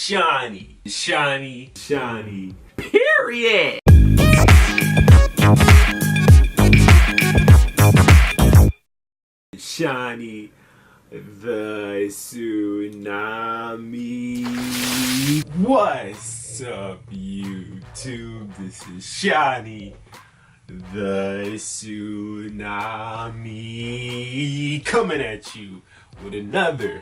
Shawnie. Shawnie. Shawnie. Period. Shawnie. The Tsunami. What's up, YouTube? This is Shawnie. The Tsunami. Coming at you with another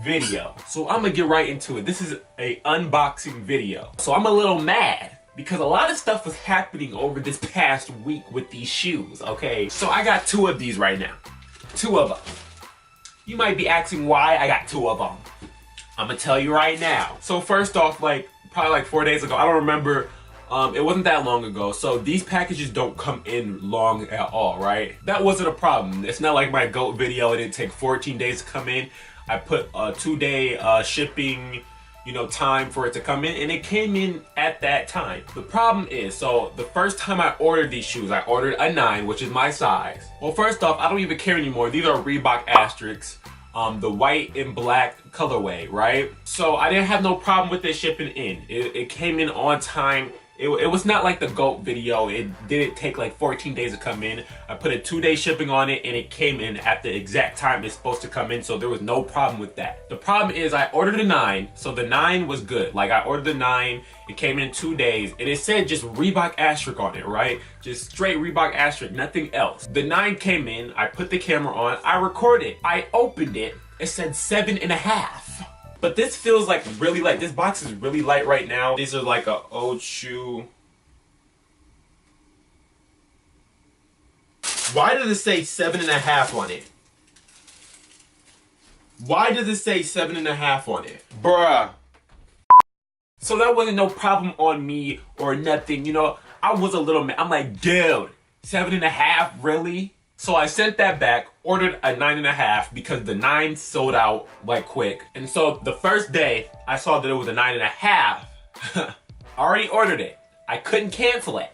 video. So I'm gonna get right into it. This is a unboxing video. So I'm a little mad because a lot of stuff was happening over this past week with these shoes, okay? So I got two of these right now. Two of them. You might be asking why I got two of them. I'm gonna tell you right now. So first off, probably like 4 days ago, I don't remember, it wasn't that long ago, so these packages don't come in long at all, right? That wasn't a problem. It's not like my GOAT video, it didn't take 14 days to come in. I put a 2-day shipping, time for it to come in, and it came in at that time. The problem is, so the first time I ordered these shoes, I ordered a 9, which is my size. Well, first off, I don't even care anymore. These are Reebok Aztreks, the white and black colorway, right? So I didn't have no problem with it shipping in. It came in on time. It was not like the GOAT video. It didn't take like 14 days to come in. I put a 2-day shipping on it and it came in at the exact time it's supposed to come in, so there was no problem with that. The problem is I ordered a 9, so the 9 was good. Like I ordered the 9, it came in 2 days, and it said just Reebok Aztrek on it, right? Just straight Reebok Aztrek, nothing else. The 9 came in, I put the camera on, I recorded, I opened it, it said 7.5. But this feels like really light. This box is really light right now. These are like an old shoe. Why does it say 7.5 on it? Why does it say 7.5 on it? Bruh. So that wasn't no problem on me or nothing. I was a little mad. I'm like, dude, 7.5, really? So I sent that back, ordered a 9.5 because the 9 sold out like quick. And so the first day I saw that it was a 9.5, I already ordered it. I couldn't cancel it.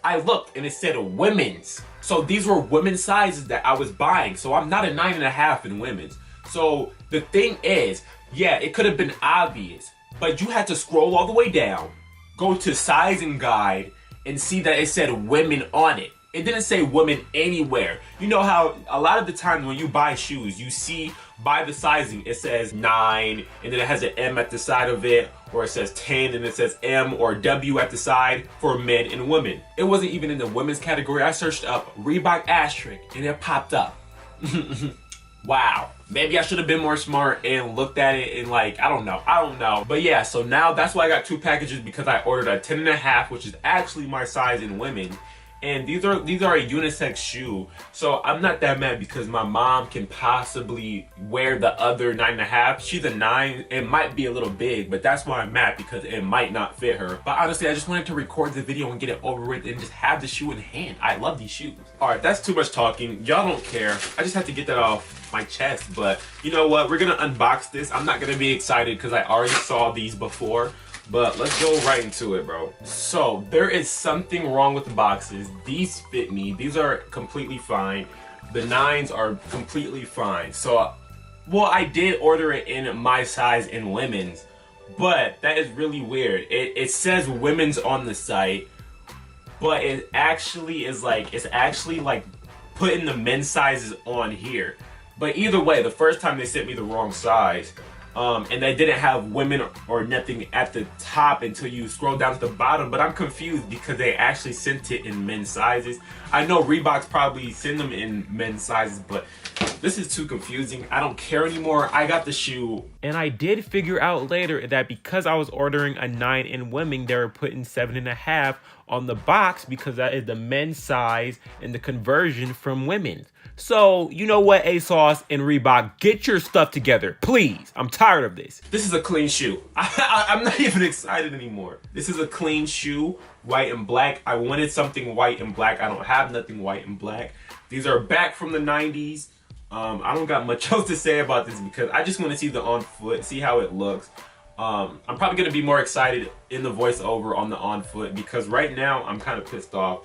I looked and it said women's. So these were women's sizes that I was buying. So I'm not a 9.5 in women's. So the thing is, yeah, it could have been obvious, but you had to scroll all the way down, go to sizing guide, and see that it said women on it. It didn't say women anywhere. You know how a lot of the times when you buy shoes, you see by the sizing, it says 9, and then it has an M at the side of it, or it says 10, and it says M or W at the side for men and women. It wasn't even in the women's category. I searched up Reebok Aztrek, and it popped up. Wow. Maybe I should have been more smart and looked at it and I don't know. But yeah, so now that's why I got 2 packages, because I ordered a 10.5, which is actually my size in women. And these are a unisex shoe, so I'm not that mad because my mom can possibly wear the other 9.5. She's a 9. It might be a little big, but that's why I'm mad, because it might not fit her. But honestly, I just wanted to record the video and get it over with and just have the shoe in hand. I love these shoes. All right, that's too much talking. Y'all don't care. I just have to get that off my chest. But you know what? We're gonna unbox this. I'm not gonna be excited because I already saw these before. But let's go right into it, bro. So there is something wrong with the boxes. These fit me. These are completely fine. The 9s are completely fine. So, well, I did order it in my size in women's, but that is really weird. It says women's on the site, but it actually is it's actually putting the men's sizes on here. But either way, the first time they sent me the wrong size. And they didn't have women or nothing at the top until you scroll down to the bottom. But I'm confused because they actually sent it in men's sizes. I know Reebok's probably send them in men's sizes, but this is too confusing. I don't care anymore. I got the shoe. And I did figure out later that because I was ordering a 9 in women, they were putting 7.5 on the box because that is the men's size and the conversion from women's. So, you know what, ASOS and Reebok, get your stuff together, please. I'm tired of this. This is a clean shoe. I'm not even excited anymore. This is a clean shoe, white and black. I wanted something white and black. I don't have nothing white and black. These are back from the 90s. I don't got much else to say about this because I just want to see the on foot, see how it looks. I'm probably going to be more excited in the voiceover on the on foot because right now I'm kind of pissed off.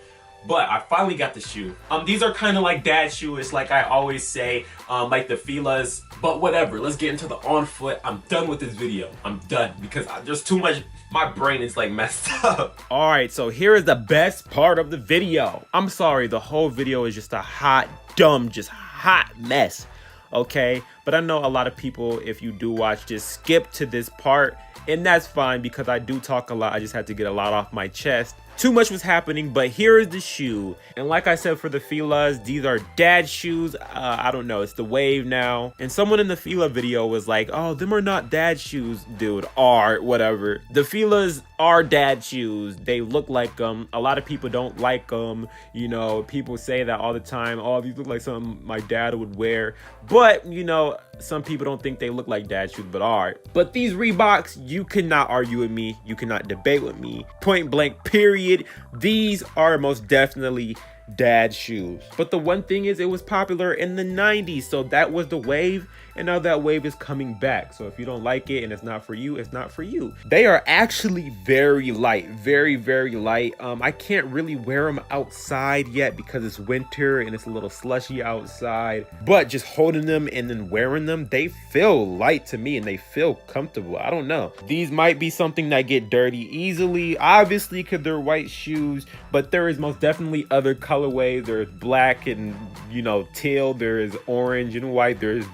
But I finally got the shoe. These are kind of like dad shoes, like I always say, like the Fila's. But whatever, let's get into the on foot. I'm done with this video. I'm done because there's too much. My brain is like messed up. All right, so here is the best part of the video. I'm sorry, the whole video is just a hot, dumb, just hot mess. Okay, but I know a lot of people, if you do watch, just skip to this part, and that's fine because I do talk a lot. I just had to get a lot off my chest. Too much was happening, but here is the shoe. And like I said, for the Fila's, these are dad shoes. I don't know, it's the wave now. And someone in the Fila video was like, oh, them are not dad shoes, dude, or whatever. The Fila's are dad shoes. They look like them. A lot of people don't like them. You know, people say that all the time. Oh, these look like something my dad would wear. But, you know, some people don't think they look like dad shoes, but are. But these Reeboks, you cannot argue with me. You cannot debate with me. Point blank, period. These are most definitely dad shoes. But the one thing is, it was popular in the 90s, so that was the wave, and now that wave is coming back. So if you don't like it and it's not for you, it's not for you. They are actually very light, very, very light. I can't really wear them outside yet because it's winter and it's a little slushy outside, but just holding them and then wearing them, they feel light to me and they feel comfortable. I don't know. These might be something that get dirty easily, obviously, because they're white shoes, but there is most definitely other colorways. There's black and, you know, teal, there is orange and white, there's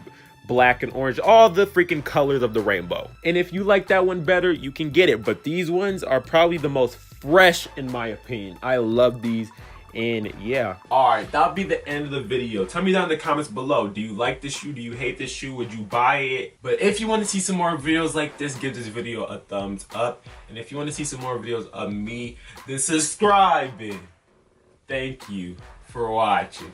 black and orange, all the freaking colors of the rainbow. And if you like that one better, you can get it, but these ones are probably the most fresh in my opinion. I love these, and yeah. All right, that'll be the end of the video. Tell me down in the comments below, do you like this shoe? Do you hate this shoe? Would you buy it? But if you want to see some more videos like this, give this video a thumbs up, and if you want to see some more videos of me, then subscribe. Thank you for watching.